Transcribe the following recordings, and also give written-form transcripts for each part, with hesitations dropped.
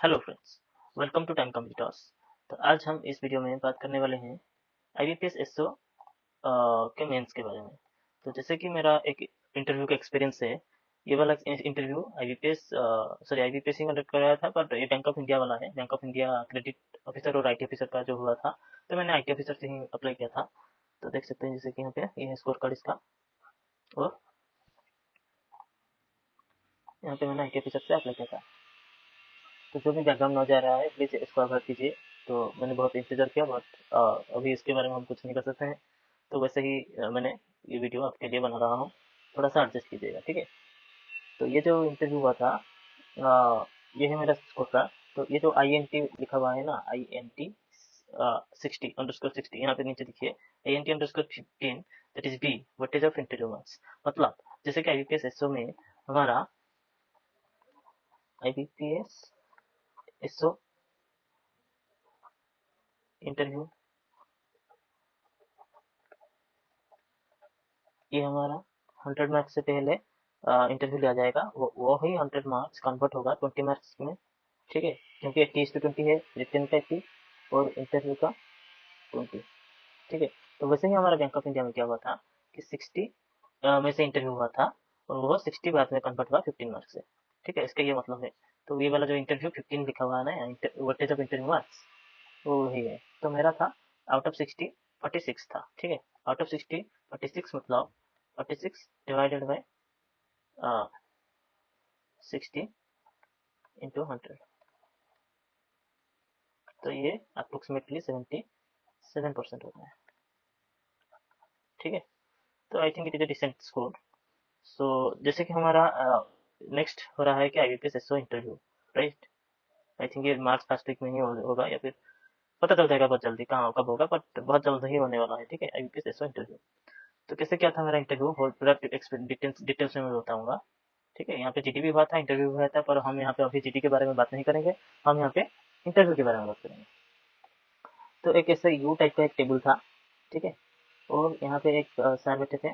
Hello friends, welcome to Time Computers. तो आज हम इस वीडियो में बात करने वाले हैं आईबीपीएस एसओ के मेंस के बारे में। तो जैसे कि मेरा एक इंटरव्यू का एक्सपीरियंस है, ये वाला इंटरव्यू आईबीपीएस ही कंडक्ट कराया था, पर ये बैंक ऑफ इंडिया वाला है। Bank of India credit officer और आईटी ऑफिसर का जो हुआ था, तो मैंने आईटी ऑफिसर से ही अप्लाई किया था। तो देख सकते हैं जैसे कि यहाँ पे ये है स्कोर कार्ड इसका, और यहाँ पे मैंने आईटी ऑफिसर से अप्लाई किया था। तो जो भी बैकग्राउंड नॉइज आ रहा है प्लीज इसको अवॉइड कीजिए। तो मैंने बहुत इंतजार किया, बट अभी इसके बारे में हम कुछ नहीं कर सकते हैं। तो वैसे ही मैंने ये वीडियो आपके लिए बना रहा हूँ, थोड़ा सा एडजस्ट कीजिएगा, ठीक है। तो ये जो इंटरव्यू हुआ था, ये है मेरा स्कोर का। तो ये जो आई एन टी लिखा हुआ है ना, आई एन टी 60_60, यहाँ पे नीचे देखिए INT_15, that is be weightage of interview marks. मतलब जैसे कि आईबीपीएस एसओ में हमारा आईबीपीएस एसओ इंटरव्यू, ये हमारा 100 मार्क्स से पहले इंटरव्यू लिया जाएगा। वो ही 100 मार्क्स कन्वर्ट होगा 20 मार्क्स में, ठीक है। क्योंकि 80:20 है, रिटर्न का 80 और इंटरव्यू का 20, ठीक है। तो वैसे ही हमारा बैंक ऑफ इंडिया में क्या हुआ था कि 60 में से इंटरव्यू हुआ था, और वो 60 बाद में कन्वर्ट हुआ 15 मार्क्स से, ठीक है। इसका ये मतलब है। तो ये वाला जो इंटरव्यू 15 लिखा हुआ है ना, वटेज ऑफ इंटरव्यू मार्क्स, वो वही है। तो मेरा था आउट ऑफ 60 46 था, ठीक है। आउट ऑफ 60 46 मतलब 46 डिवाइडेड बाय 60 इंटू 100, तो ये अप्रोक्सीमेटली 77% होता है, ठीक है। तो I think it is a decent score. So जैसे कि हमारा नेक्स्ट हो रहा है कि IBPS SO interview, right. I think ये मार्च फर्स्ट वीक में ही होगा, या फिर पता चल जाएगा बहुत जल्दी कहाँ कब होगा, बट बहुत जल्द ही होने वाला है, ठीक है, आईबीपीएस एसओ इंटरव्यू। तो कैसे क्या था मेरा इंटरव्यू, पूरा डिटेल्स में मैं बताऊंगा, ठीक है। यहाँ पे जीडी भी हुआ था, इंटरव्यू हुआ था, पर हम यहाँ पे अभी जीडी के बारे में बात नहीं करेंगे, हम यहाँ पे इंटरव्यू के बारे में बात करेंगे। तो एक ऐसे यू टाइप का एक टेबल था, ठीक है। और यहाँ पे एक सर बैठे थे,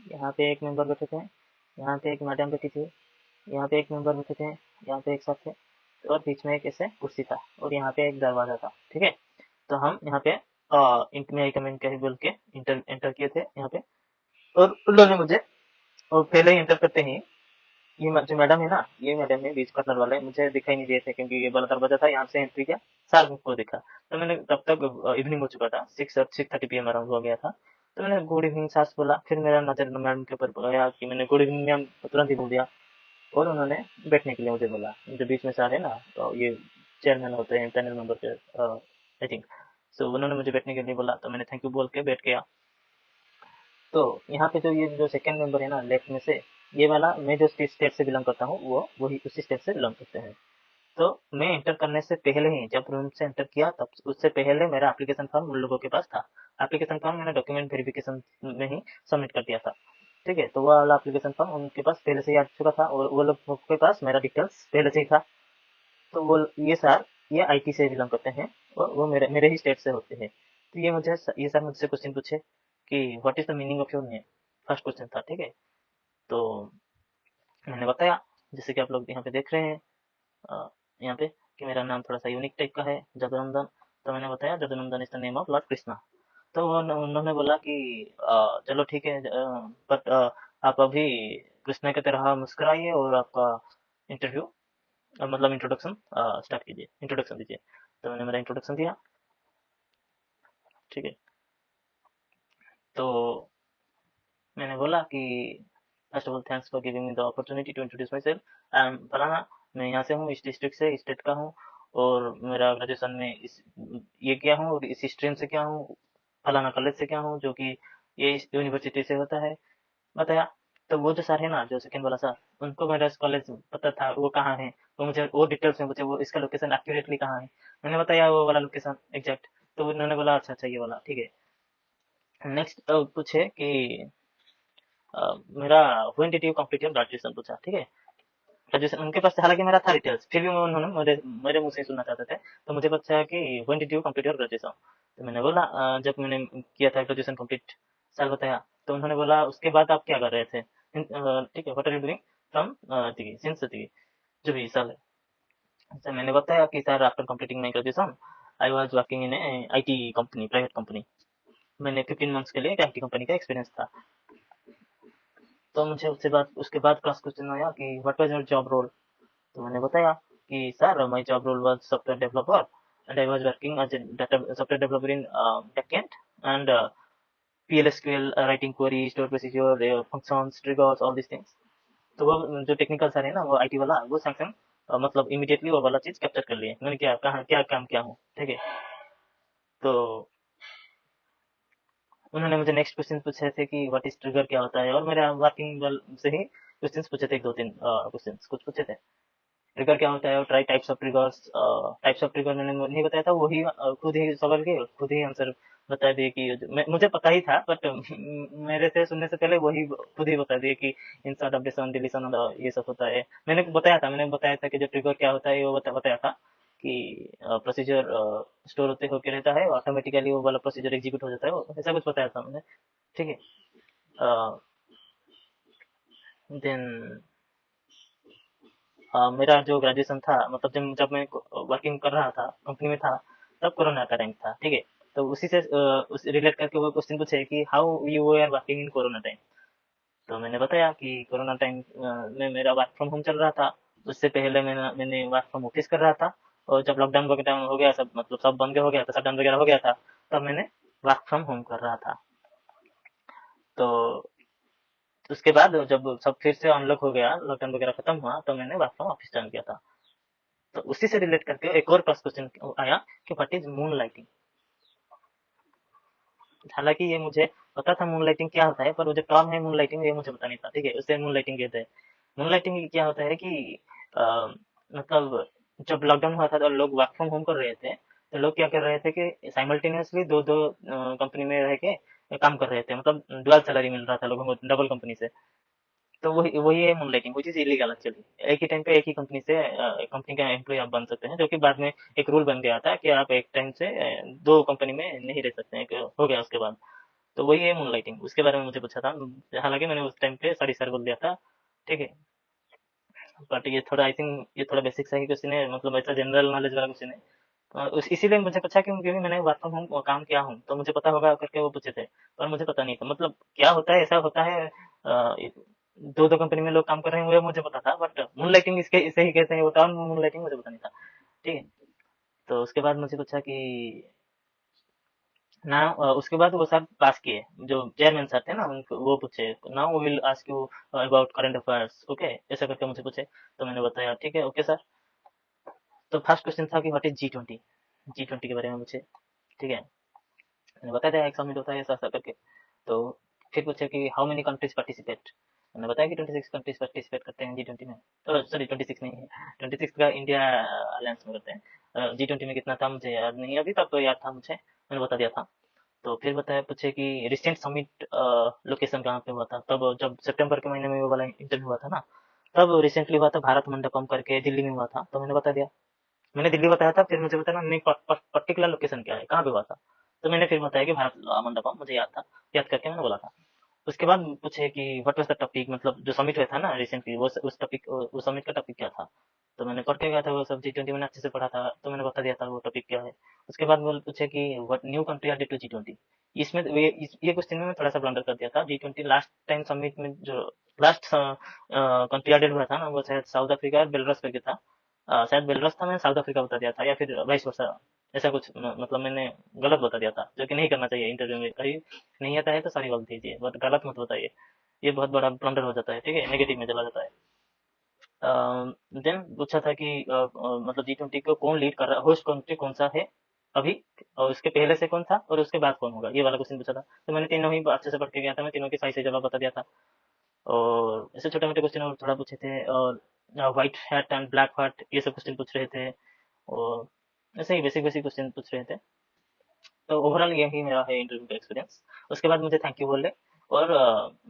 यहाँ पे एक मेंबर बैठे थे, यहाँ पे एक मैडम बैठी थी, यहाँ पे एक मेंबर बैठे थे, यहाँ पे एक साथ थे, और बीच में एक ऐसे कुर्सी था, और यहाँ पे एक दरवाजा था, ठीक है। तो हम यहाँ पे इंट में कमेंट कहीं बोल के एंटर किए थे यहाँ पे, और उन लोगों ने मुझे, और पहले ही एंटर करते ही ये जो मैडम है ना, ये मैडम है बीच कर्नल वाले, मुझे दिखाई नहीं दिए थे क्योंकि ये वाला दरवाजा था, यहाँ से एंट्री किया, सार को देखा। तो मैंने तब तक इवनिंग हो चुका था, 6:30 PM अराउंड हो गया था। तो मैंने गुड इवनिंग सास बोला, फिर मेरा नजर मैडम के ऊपर गया कि मैंने गुड इवनिंग मैम तुरंत ही बोल दिया, और उन्होंने बैठने के लिए मुझे बोला। जो बीच में सारे ना, तो ये चेयरमैन होते हैं पैनल मेंबर के, आई थिंक। सो उन्होंने मुझे बैठने के लिए बोला, तो मैंने थैंक यू बोल के बैठ गया। तो यहाँ पे जो ये जो सेकंड मेंबर है ना लेफ्ट में से, ये वाला मैं जो स्टेट से बिलोंग करता हूँ, वो वही उसी स्टेट से बिलोंग करते हैं। तो मैं एंटर करने से पहले ही, जब रूम से एंटर किया तब उससे पहले मेरा एप्लीकेशन फॉर्म उन लोगों के पास था। एप्लीकेशन फॉर्म मैंने डॉक्यूमेंट वेरिफिकेशन में ही सबमिट कर दिया था, ठीक है। तो वो वाला एप्लीकेशन फॉर्म उनके पास पहले से ही आ चुका था, और वो लोग के पास मेरा डिटेल्स पहले से ही था। तो वो ये सर, ये आईटी से बिलोंग करते हैं, और वो मेरे मेरे ही स्टेट से होते हैं। तो ये सर मुझसे क्वेश्चन पूछे कि what is the meaning of your name, first question था, ठीक है। तो मैंने बताया, जैसे कि आप लोग यहाँ पे देख रहे हैं, यहाँ पे, कि मेरा नाम थोड़ा सा यूनिक टाइप का है, जदुनंदन। तो मैंने बताया Jadunandan is the name of Lord Krishna. तो उन्होंने बोला कि चलो ठीक है, बट आप अभी कृष्णा की तरह मुस्कुराइए और आपका इंटरव्यू, मतलब इंट्रोडक्शन स्टार्ट कीजिए, इंट्रोडक्शन दीजिए। तो मैंने मेरा इंट्रोडक्शन दिया, ठीक है। तो मैंने बोला कि first of all thanks for giving me the opportunity to introduce myself. I am फलाना, मैं यहाँ से हूँ, इस डिस्ट्रिक्ट से, इस स्टेट का हूँ, और मेरा ग्रेजुएशन में इस ये किया हूँ, और इस स्ट्रीम से क्या हूँ, फलाना कॉलेज से क्या हूँ, जो कि ये इस यूनिवर्सिटी से होता है, बताया। तो वो जो सर है ना, जो सेकंड वाला सर, उनको मेरा कॉलेज पता था वो कहाँ है, वो मुझे वो डिटेल्स में पूछे, वो इसका लोकेशन एक्यूरेटली कहाँ है। मैंने बताया वो वाला लोकेशन एग्जैक्ट। तो उन्होंने बोला अच्छा अच्छा ये वाला, ठीक है। नेक्स्ट पूछे कि मेरा when did you complete your graduation पूछा, ठीक है। ग्रेजुएशन उनके पास हालांकि मेरा था डिटेल्स, फिर भी उन्होंने मेरे मेरे मुंह से सुनना चाहते थे। तो मुझे पूछा कि when did you complete your graduation. तो मैंने बोला जब मैंने किया था ग्रेजुएशन कंप्लीट, साल बताया। तो उन्होंने बोला उसके बाद आप क्या कर रहे थे, ठीक है, what are you doing from since जो भी साल है। सर मैंने बताया कि sir after completing my graduation I was working in a IT company, private company. मैंने 15 मंथ्स के लिए एक आईटी कंपनी का एक्सपीरियंस था। तो मुझे उसके बाद क्रॉस क्वेश्चन आया कि what was your job role. तो मैंने बताया कि sir my job role was software developer and I was working as a data software developer in backend and PLSQL, writing query, store procedure, functions, triggers, all these things। तो वो जो technical sir है ना, वो IT वाला, वो Samsung मतलब immediately वो वाला चीज कैप्चर कर लिए। मैंने क्या कहा, क्या काम किया हूँ, ठीक है। तो उन्होंने मुझे नेक्स्ट क्वेश्चन पूछे थे कि व्हाट इज ट्रिगर, क्या होता है, और मेरे वर्किंग से ही क्वेश्चंस पूछे थे, एक दो तीन क्वेश्चंस कुछ पूछे थे। ट्रिगर क्या होता है, try types of triggers. Types of trigger मैंने नहीं बताया था, वही खुद ही सवाल के खुद ही आंसर बता दिए कि मुझे पता ही था, बट मेरे से सुनने से पहले वही खुद ही बता दिए कि इंसर्ट, अपडेशन, डिलीशन और ये सब होता है। मैंने बताया था कि जो ट्रिगर क्या होता है वो बताया था कि प्रोसीजर स्टोर होते होके रहता है, ऑटोमेटिकली वो वाला प्रोसीजर एग्जीक्यूट हो जाता है, ऐसा कुछ बताया था मैंने, ठीक है। देन मेरा जो ग्रेजुएशन था, मतलब जब जब मैं वर्किंग कर रहा था, कंपनी में था, तब कोरोना का टाइम था, ठीक है। तो उसी से उस रिलेट करके वो क्वेश्चन पूछे कि how you are working in corona time. तो मैंने बताया कि कोरोना टाइम में मेरा वर्क फ्रॉम होम चल रहा था। उससे पहले मैंने वर्क फ्रॉम ऑफिस कर रहा था, और जब लॉकडाउन वगैरह हो गया, सब मतलब सब बंद हो गया था, शटडाउन वगैरह हो गया था, तब मैंने वर्क फ्रॉम होम कर रहा था। तो उसके बाद जब सब फिर से अनलॉक हो गया, लॉकडाउन वगैरह खत्म हुआ, तो मैंने वर्क फ्रॉम ऑफिस ज्वाइन किया था। तो उसी से रिलेट करके एक और क्लास क्वेश्चन आया कि व्हाट इज मून लाइटिंग। हालांकि ये मुझे पता था मून लाइटिंग क्या होता है, पर वो जो टर्म है मून लाइटिंग, ये मुझे पता नहीं था, ठीक है। उसे मून लाइटिंग कहते हैं। मून लाइटिंग क्या होता है कि मतलब जब लॉकडाउन हुआ था तो लोग वर्क फ्रॉम होम कर रहे थे, तो लोग क्या कर रहे थे कि साइमल्टेनियसली दो दो कंपनी में रह के काम कर रहे थे, मतलब डुअल सैलरी मिल रहा था लोगों को, डबल कंपनी से। तो वही वही है मूनलाइटिंग, वो चीज इलीगल एक्चुअली। एक ही टाइम पे एक ही कंपनी से कंपनी का एम्प्लॉय आप बन सकते हैं, जो कि बाद में एक रूल बन गया था कि आप एक टाइम से दो कंपनी में नहीं रह सकते हैं, हो गया उसके बाद। तो वही है मूनलाइटिंग, उसके बारे में मुझे पूछा था। हालांकि मैंने उस टाइम पे सॉरी सर बोल दिया था, ठीक है। बट ये थोड़ा आई थिंक ये थोड़ा बेसिक सा ही क्वेश्चन है, मतलब ऐसा जनरल नॉलेज वाला क्वेश्चन है। इसीलिए मुझे पूछा क्योंकि मैंने वर्क फ्रॉम होम काम किया हूँ, तो मुझे पता होगा करके वो पूछे थे। पर मुझे पता नहीं था, मतलब क्या होता है, ऐसा होता है दो दो कंपनी में लोग काम कर रहे हैं, वो मुझे पता था, बट मून लाइटिंग इसके इसे ही कहते हैं, वो टर्म मून लाइटिंग मुझे पता नहीं था, ठीक है। तो उसके बाद मुझे पूछा कि ना उसके बाद वो सर पास किए, जो चेयरमैन सर थे ना, उनको वो पूछे, now will ask you about current affairs, okay, ऐसा करके मुझे पूछे। तो मैंने बताया ठीक है, ओके सर। तो फर्स्ट क्वेश्चन था कि व्हाट इज G20। G20 के बारे में पूछे, ठीक है। मैंने बताया था एक समिट होता है ऐसा ऐसा करके। तो फिर पूछे कि हाउ मेनी कंट्रीज पार्टिसिपेट। मैंने बताया कि 26 कंट्रीज पार्टिसिपेट करते हैं G20 में। सॉरी 26 नहीं है, 26 का इंडिया अलायंस में करते हैं। G20 में कितना था मुझे याद नहीं अभी तक, तो याद था मुझे, मैंने बता दिया था। तो फिर बताया पूछे कि रिसेंट समिट लोकेशन कहाँ पे हुआ था, तब जब सितंबर के महीने में वो वाला इंटरव्यू हुआ था ना, तब रिसेंटली हुआ था भारत मंडपम करके, दिल्ली में हुआ था। तो मैंने बता दिया, मैंने दिल्ली बताया था, फिर मुझे बताना नहीं पर्टिकुलर लोकेशन क्या है, कहाँ पे हुआ था। तो मैंने फिर बताया कि भारत मंडपम, मुझे याद था, याद करके मैंने बोला था। उसके बाद पूछे कि व्हाट वाज द टॉपिक, मतलब जो समिट हुआ था ना रिसेंटली, वो उस टॉपिक, उस समिट का टॉपिक क्या था। तो मैंने पढ़ के गया था वो सब, G20 मैंने अच्छे से पढ़ा था, तो मैंने बता दिया था वो टॉपिक क्या है। उसके बाद वो पूछे कि what new country are to G20। इसमें ये क्वेश्चन में मैं थोड़ा सा ब्लंडर कर दिया था। G20 लास्ट टाइम समिट में जो लास्ट कंट्री एडेड हुआ था ना, वो शायद साउथ अफ्रीका और बेलारूस करके था। शायद बेलारूस था, मैंने साउथ अफ्रीका बता दिया था, या फिर वाइस वर्सा, ऐसा कुछ मतलब मैंने गलत बता दिया था, जो कि नहीं करना चाहिए इंटरव्यू में कहीं। नहीं आता है तो सॉरी बोल दीजिए, बट गलत मत बताइए, ये बहुत बड़ा ब्लंडर हो जाता है, ठीक है, नेगेटिव में चला जाता है। देन पूछा था कि मतलब G20 को कौन लीड कर रहा है, होस्ट कंट्री कौन सा है अभी, और उसके पहले से कौन था, और उसके बाद कौन होगा, ये वाला क्वेश्चन पूछा था। तो मैंने तीनों ही अच्छे से पढ़ के गया था, मैं तीनों के सही से जवाब बता दिया था। और ऐसे छोटे मोटे क्वेश्चन और थोड़ा पूछे थे, और white hat and black hat ये सब क्वेश्चन पूछ रहे थे, और ऐसे ही बेसिक बेसिक क्वेश्चन पूछ रहे थे। तो ओवरऑल यही मेरा है इंटरव्यू का एक्सपीरियंस। उसके बाद मुझे थैंक यू बोले, और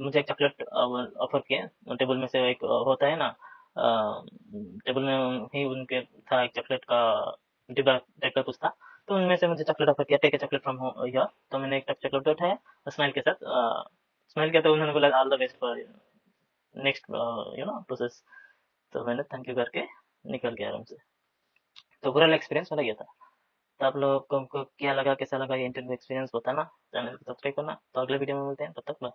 मुझे एक चॉकलेट ऑफर किया। टेबल में से एक होता है ना, टेबल में ही उनके था एक चॉकलेट का डिब्बा टाइप का कुछ था। तो उनमें से मुझे चॉकलेट ऑफर किया, take a chocolate from here. तो मैंने एक चॉकलेट उठाया स्माइल के साथ, स्माइल किया, तो उन्होंने बोला all the best for next process. तो मैंने थैंक यू करके निकल गया रूम से। तो ओवरऑल एक्सपीरियंस मेरा ये था। तो आप लोग को क्या लगा, कैसा लगा ये इंटरव्यू एक्सपीरियंस बताना, चैनल को सब्सक्राइब करना। तो अगले वीडियो में मिलते हैं, तब तक बाय।